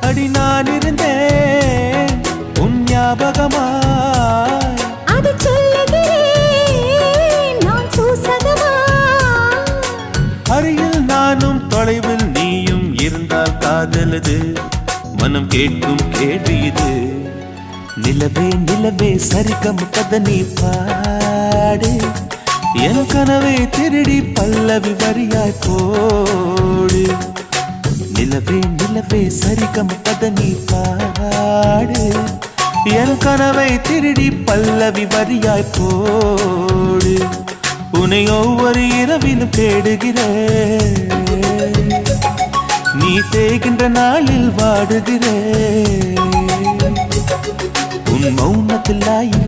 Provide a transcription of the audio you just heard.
அடி நான் இருந்தேன் உன் ஞாபகமாய், அது சொல்லுகிறேன் நான் சூசகமா. அருகில் நானும் தொலைவில் நீயும் இருந்தால் காதலது மனம் கேட்கும் கேள்வி இது. நிலவே நிலவே சரிகம் கதை நீ பாடு, என் கனவை திருடி பல்லவி வரியாய் போடு. நிலவே நிலவே சரிகம் கதை நீ பாடு, என் கனவை திருடி பல்லவி வரியாய் போடு. உன்னை ஒவ்வொரு இரவிலும் தேடுகிறேன், நீ தேகின்ற நாளில் வாடுகிறேன். உன் மௌனத்தில்